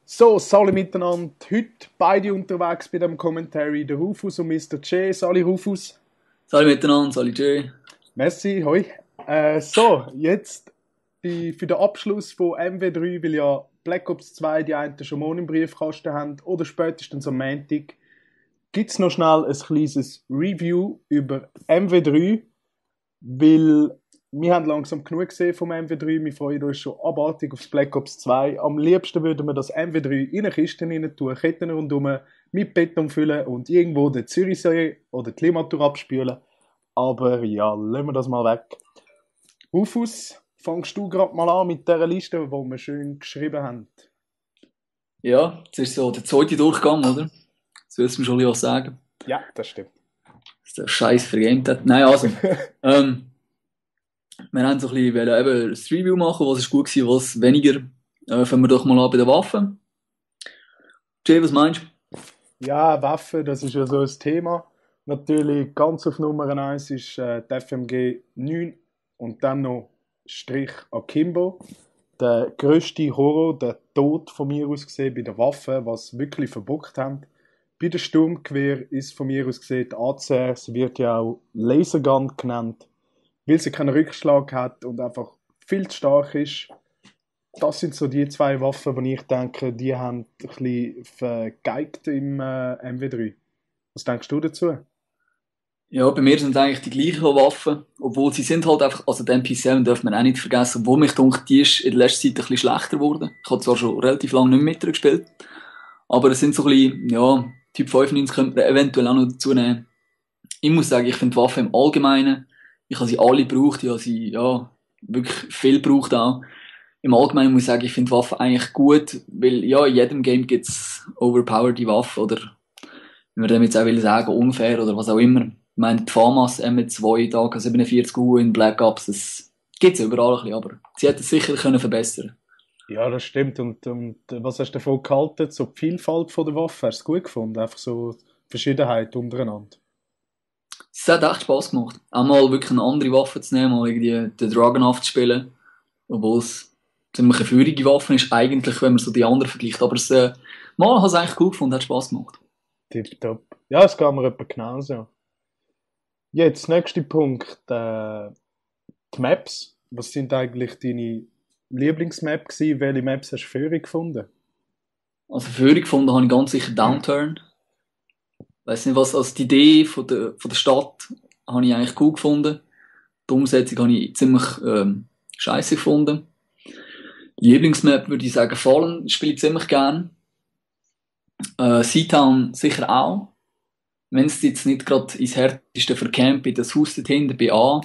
So, Sali miteinander. Heute beide unterwegs bei dem Commentary. Der Rufus und Mr. J. Sali Rufus. Salut miteinander, salut Jay. Merci, hoi. Jetzt für den Abschluss von MW3, weil ja Black Ops 2 die einen schon morgen im Briefkasten haben oder spätestens am Montag, gibt es noch schnell ein kleines Review über MW3, weil wir haben langsam genug gesehen vom MW3. Wir freuen uns schon abartig aufs Black Ops 2. Am liebsten würden wir das MW3 in eine Kiste rein tun, Ketten rundherum, mit Beton füllen und irgendwo den Zürichsee oder die Limmatur abspülen. Aber ja, lassen wir das mal weg. Rufus, fangst du gerade mal an mit dieser Liste, die wir schön geschrieben haben? Ja, jetzt ist so der zweite Durchgang, oder? Jetzt willst du mir schon was sagen, Ja, das stimmt. dass der Scheiß vergamed hat. Nein, also, wir haben so ein bisschen eben das Review machen, was ist gut gewesen, was weniger. Fangen wir doch mal an bei den Waffen. Jay, was meinst du? Ja, Waffen, das ist ja so ein Thema. Natürlich ganz auf Nummer 1 ist die FMG 9 und dann noch Strich Akimbo. Der grösste Horror, der Tod von mir aus gesehen bei den Waffen, was wirklich verbockt haben. Bei der Sturmgewehr ist von mir aus gesehen die ACR, sie wird ja auch Lasergun genannt, weil sie keinen Rückschlag hat und einfach viel zu stark ist. Das sind so die zwei Waffen, wo ich denke, die haben ein bisschen vergeigt im MW3. Was denkst du dazu? Ja, bei mir sind es eigentlich die gleichen Waffen, obwohl sie sind halt einfach, also die MP7 darf man auch nicht vergessen, obwohl mich denkt, die ist in der letzten Zeit ein bisschen schlechter geworden. Ich habe zwar schon relativ lange nicht mehr mit ihr gespielt, aber es sind so ein bisschen, ja, Typ 95 könnte man eventuell auch noch dazu nehmen. Ich muss sagen, ich finde die Waffen im Allgemeinen, ich habe sie alle gebraucht, ich habe sie, ja, wirklich viel gebraucht auch. Im Allgemeinen muss ich sagen, ich finde Waffen eigentlich gut, weil, ja, in jedem Game gibt's overpowered Waffen, oder, wie man dem jetzt auch will sagen, unfair, oder was auch immer. Ich meine, die FAMAS M2, da AK-47U in Black Ops, das gibt's überall ein bisschen, aber sie hätten es sicher können verbessern. Ja, das stimmt. Und was hast du davon gehalten? So die Vielfalt von der Waffe, hast du es gut gefunden? Einfach so die Verschiedenheit untereinander. Es hat echt Spass gemacht. Auch mal wirklich eine andere Waffe zu nehmen, mal irgendwie den Dragunov zu spielen. Obwohl es ziemlich eine feurige Waffe ist, eigentlich, wenn man so die anderen vergleicht. Aber mal hat es eigentlich gut gefunden, hat Spass gemacht. Tipptopp. Ja, es geht mir etwa genauso. Jetzt, nächster Punkt. Die Maps. Was sind eigentlich deine Lieblingsmaps gewesen? Welche Maps hast du für gefunden? Also Führung gefunden habe ich ganz sicher Downturn. Weiß nicht was, also die Idee von der Stadt habe ich eigentlich cool gefunden. Die Umsetzung habe ich ziemlich scheiße gefunden. Lieblingsmap würde ich sagen, Fallen spiele ich ziemlich gern. Seatown sicher auch. Wenn es jetzt nicht gerade ins härteste vercampt, das Haus dort hinten bei A.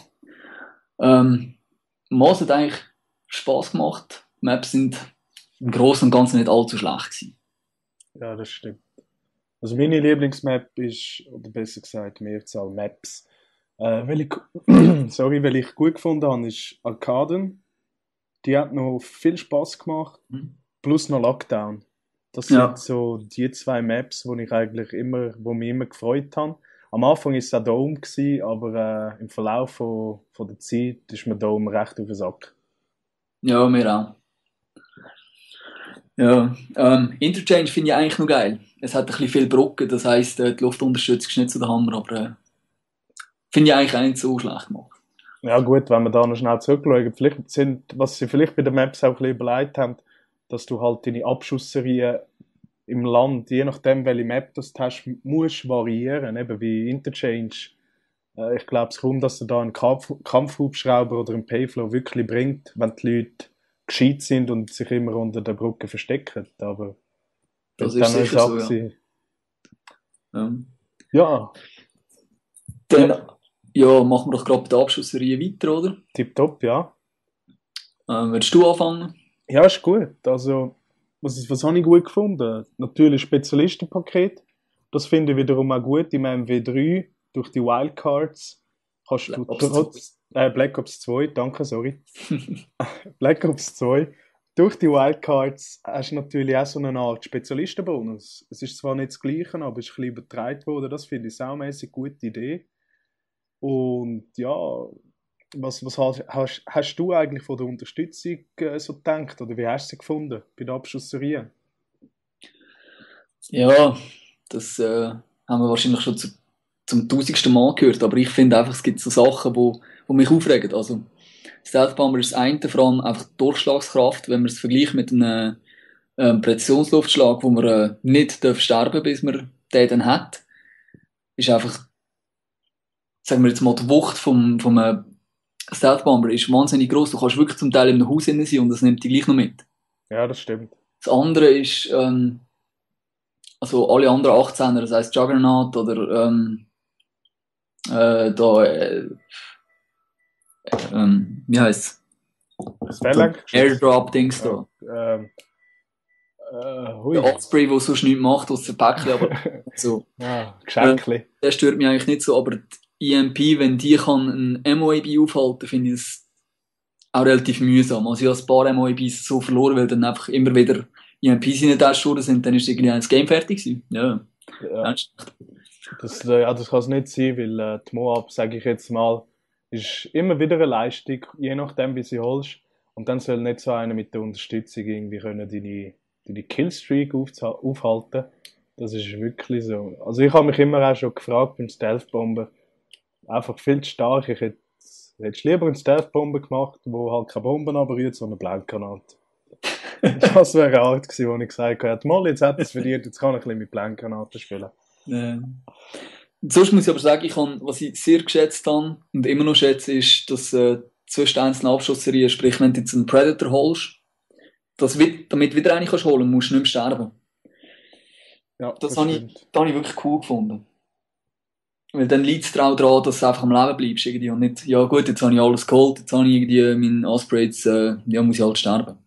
Moos hat eigentlich Spass gemacht. Die Maps sind im Großen und Ganzen nicht allzu schlecht gewesen. Ja, das stimmt. Also meine Lieblingsmap ist, oder besser gesagt, Mehrzahl Maps. Weil ich, weil ich gut gefunden habe, ist Arcaden. Die hat noch viel Spaß gemacht. Hm. Plus noch Lockdown. Das sind Ja, so die zwei Maps, wo mich immer gefreut haben. Am Anfang war es auch Dome, aber im Verlauf von der Zeit ist mir Dome recht auf den Sack. ja, mir auch. Ja, Interchange finde ich eigentlich noch geil. Es hat ein bisschen viel Brücken, das heisst, die Luftunterstützung ist nicht so der Hammer, aber finde ich eigentlich auch nicht so schlecht gemacht. Ja gut, wenn wir da noch schnell zurückschauen, was sie vielleicht bei den Maps auch ein bisschen überlegt haben, dass du halt deine Abschussserien im Land, je nachdem welche Map das du hast, musst variieren, eben wie Interchange. Ich glaube es kaum, dass du da einen Kampfhubschrauber oder einen Payflow wirklich bringt, wenn die Leute gescheit sind und sich immer unter der Brücke verstecken. Aber Das wird ist dann eine sicher so, Sache ja. sein. Ja. Ja, Dann, ja, ja, machen wir doch gerade bei der Abschlussserie weiter, oder? tipptopp, ja. Willst du anfangen? Ja, ist gut. Also, was habe ich gut gefunden? Natürlich Spezialistenpaket. Das finde ich wiederum auch gut im MW3 durch die Wildcards. Kannst du Black Ops 2. Black Ops 2, danke, sorry. Black Ops 2. Durch die Wildcards hast du natürlich auch so eine Art Spezialistenbonus. Es ist zwar nicht das Gleiche, aber es ist ein bisschen übertragen worden. Das finde ich saumässig gute Idee. Und ja, hast du eigentlich von der Unterstützung so gedacht? Oder wie hast du sie gefunden bei der Abschusserie? Ja, das haben wir wahrscheinlich schon zum tausendsten Mal gehört, aber ich finde einfach, es gibt so Sachen, wo mich aufregen. Also, Stealth Bomber ist das eine, vor allem einfach die Durchschlagskraft, wenn man es vergleicht mit einem Präzisionsluftschlag, wo man nicht sterben darf, bis man den dann hat, ist einfach, sagen wir jetzt mal, die Wucht vom Stealth Bomber ist wahnsinnig groß. Du kannst wirklich zum Teil in einem Haus drin sein und das nimmt dich gleich noch mit. Ja, das stimmt. Das andere ist, also alle anderen 18er, das heisst Juggernaut oder da, wie heisst Das Phalanx-Geschütz. Airdrop-Dings da. Hui. Der Osprey, der sonst nichts macht, außer Päckchen, aber so. Ja, Geschenkli. Der stört mich eigentlich nicht so, aber die EMP, wenn die kann ein MOAB aufhalten, finde ich es auch relativ mühsam. Also ich habe ein paar MOABs so verloren, weil dann einfach immer wieder EMPs in den Test sind, dann ist irgendwie das Game fertig gewesen. Ja. Ja. Das kann es nicht sein, weil die Moab, sage ich jetzt mal, ist immer wieder eine Leistung, je nachdem, wie sie holst. Und dann soll nicht so einer mit der Unterstützung irgendwie können deine Killstreak aufhalten. Das ist wirklich so. Also ich habe mich immer auch schon gefragt beim Stealth-Bomber, einfach viel zu stark. Ich hätte lieber einen Stealth-Bomber gemacht, wo halt keine Bomben abrührt, sondern eine Blendgranate. Das wäre eine Art gewesen, wo ich gesagt habe, mal, jetzt hat es verdient, jetzt kann ich ein bisschen mit Blendgranaten spielen. Sonst muss ich aber sagen, was ich sehr geschätzt habe und immer noch schätze, ist, dass zwischen einzelnen Abschussserien, sprich, wenn du jetzt einen Predator holst, damit wieder eine kannst holen, musst du nicht mehr sterben. Ja, das habe ich wirklich cool gefunden. Weil dann liegt es dir auch daran, dass du einfach am Leben bleibst irgendwie und nicht, ja gut, jetzt habe ich alles geholt, jetzt habe ich irgendwie meinen Osprey, jetzt muss ich halt sterben.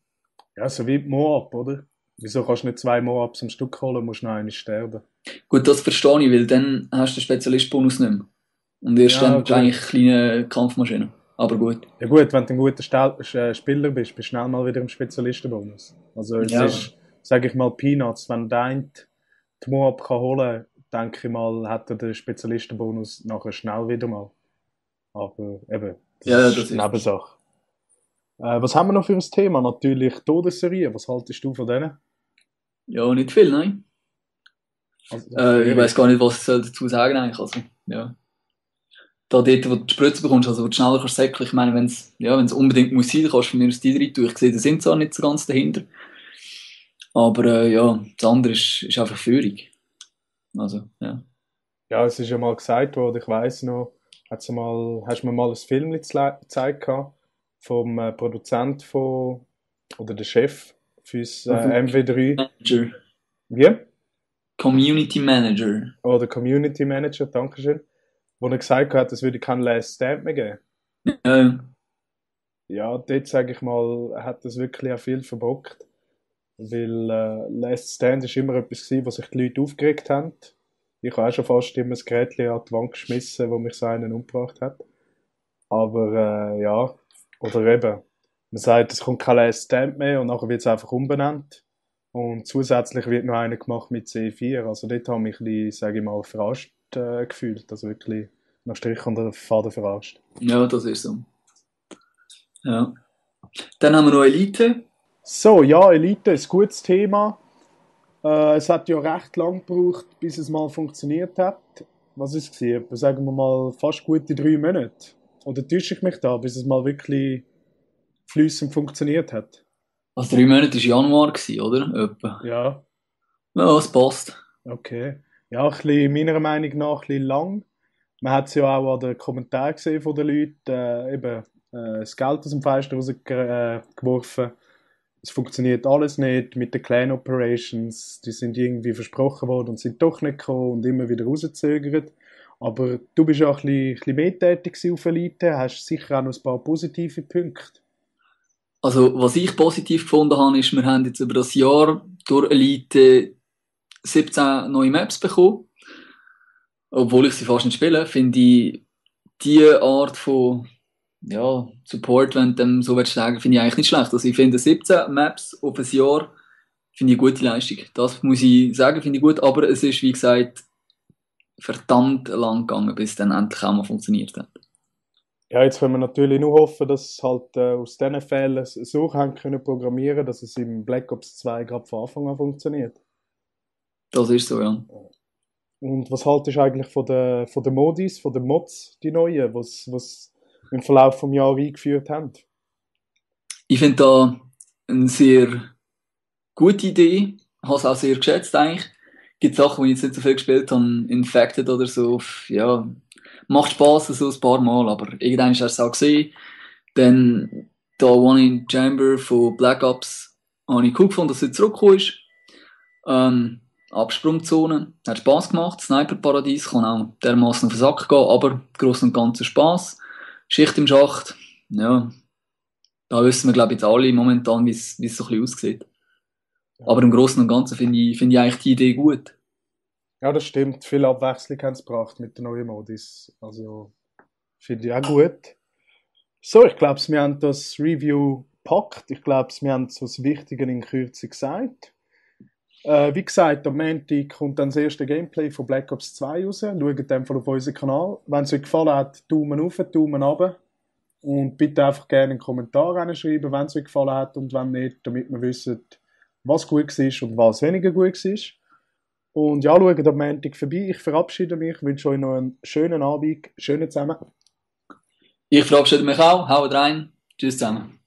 Ja, so wie Moab, oder? Wieso kannst du nicht 2 Moabs am Stück holen, musst du noch einen sterben? Gut, das verstehe ich, weil dann hast du den Spezialist-Bonus nicht mehr. Und erst dann bist du eigentlich eine kleine Kampfmaschine. Aber gut. Ja gut, wenn du ein guter Spieler bist du schnell mal wieder im Spezialistenbonus. Also es ist, sage ich mal, Peanuts. Wenn der die Moab kann holen, denke ich mal, hat er den Spezialistenbonus nachher schnell wieder mal. Aber eben, das ist eine Nebensache. Was haben wir noch für ein Thema? Natürlich Todesserien. Was haltest du von denen? Ja, nicht viel, nein. Also, ich weiß gar nicht, was ich dazu sagen eigentlich. Also, ja. Da dort, wo du die Spritze bekommst, also wo du schneller kannst säckeln, ich meine, wenn es unbedingt muss sein, dann kannst du von mir aus die rein tun. Ich sehe, da sind zwar nicht so ganz dahinter. Aber ja, das andere ist einfach Führung. Also, ja. Ja, es ist ja mal gesagt worden, ich weiss noch, hast du mir mal ein Film gezeigt vom Produzent oder der Chef fürs MW3. Manager. Wie? Community Manager. Oder Community Manager, dankeschön. Wo er gesagt hat, es würde kein Last Stand mehr geben. Ja. Ja, dort sage ich mal, hat das wirklich auch viel verbockt. Weil Last Stand ist immer etwas gewesen, was sich die Leute aufgeregt haben. Ich habe auch schon fast immer das Gerät an die Wand geschmissen, wo mich so einen umgebracht hat. Aber ja, oder eben, man sagt, es kommt kein Last Stand mehr und nachher wird es einfach umbenannt. Und zusätzlich wird noch einer gemacht mit C4. Also dort habe ich ein bisschen, sage ich mal, verarscht gefühlt. Also wirklich nach Strich und Faden verarscht. Ja, das ist so. Ja. Dann haben wir noch Elite. So, ja, Elite ist ein gutes Thema. Es hat ja recht lang gebraucht, bis es mal funktioniert hat. Was ist es gewesen? Sagen wir mal fast gute 3 Monate. Oder täusche ich mich da, bis es mal wirklich flüssend funktioniert hat? Also 3 Monate war Januar, oder? Etwa. Ja. Ja, es passt. Okay. Ja, ein bisschen, meiner Meinung nach ein bisschen lang. Man hat es ja auch an den Kommentaren gesehen von den Leuten, eben das Geld aus dem Fenster rausgeworfen. Es funktioniert alles nicht mit den Clan Operations. Die sind irgendwie versprochen worden und sind doch nicht gekommen und immer wieder rausgezögert. Aber du bist ja auch ein bisschen mehr tätig auf Elite, hast sicher auch noch ein paar positive Punkte. Also, was ich positiv gefunden habe, ist, wir haben jetzt über das Jahr durch Elite 17 neue Maps bekommen. Obwohl ich sie fast nicht spiele, finde ich diese Art von Support, wenn du dem so willst sagen, finde ich eigentlich nicht schlecht. Also ich finde 17 Maps auf ein Jahr finde ich eine gute Leistung. Das muss ich sagen, finde ich gut, aber es ist, wie gesagt, verdammt lang gegangen, bis es dann endlich auch mal funktioniert hat. Ja, jetzt können wir natürlich nur hoffen, dass es halt aus diesen Fällen so haben können programmieren, dass es im Black Ops 2 gerade von Anfang an funktioniert. Das ist so, ja. Und was haltest du eigentlich von den Modis, von den Mods, die neuen, was im Verlauf des Jahres eingeführt haben? Ich finde da eine sehr gute Idee. Habe es auch sehr geschätzt eigentlich. Gibt Sachen, die ich jetzt nicht so viel gespielt habe, Infected oder so. Ja, macht Spaß so ein paar Mal, aber irgendwann hast du es auch gesehen. Dann da One in Chamber von Black Ops habe ich cool gefunden, dass er zurückgekommen ist. Absprungzone, hat Spaß gemacht. Sniper-Paradies kann auch dermaßen auf den Sack gehen, aber gross und ganzen Spaß. Schicht im Schacht, ja, da wissen wir, glaube ich, jetzt alle momentan, wie es so ein bisschen aussieht. Aber im Großen und Ganzen finde ich eigentlich die Idee gut. Ja, das stimmt. Viel Abwechslung haben sie gebracht mit den neuen Modis. Also, finde ich auch gut. So, ich glaube, wir haben das Review gepackt. Ich glaube, wir haben so das Wichtige in Kürze gesagt. Wie gesagt, am Montag kommt dann das erste Gameplay von Black Ops 2 raus. Schaut einfach auf unseren Kanal. Wenn es euch gefallen hat, Daumen auf, Daumen runter. Und bitte einfach gerne einen Kommentar reinschreiben, wenn es euch gefallen hat und wenn nicht, damit wir wissen, was gut war und was weniger gut war. Und ja, schaut am Montag vorbei. Ich verabschiede mich, wünsche euch noch einen schönen Abend, schönen zusammen. Ich verabschiede mich auch. Haut rein. Tschüss zusammen.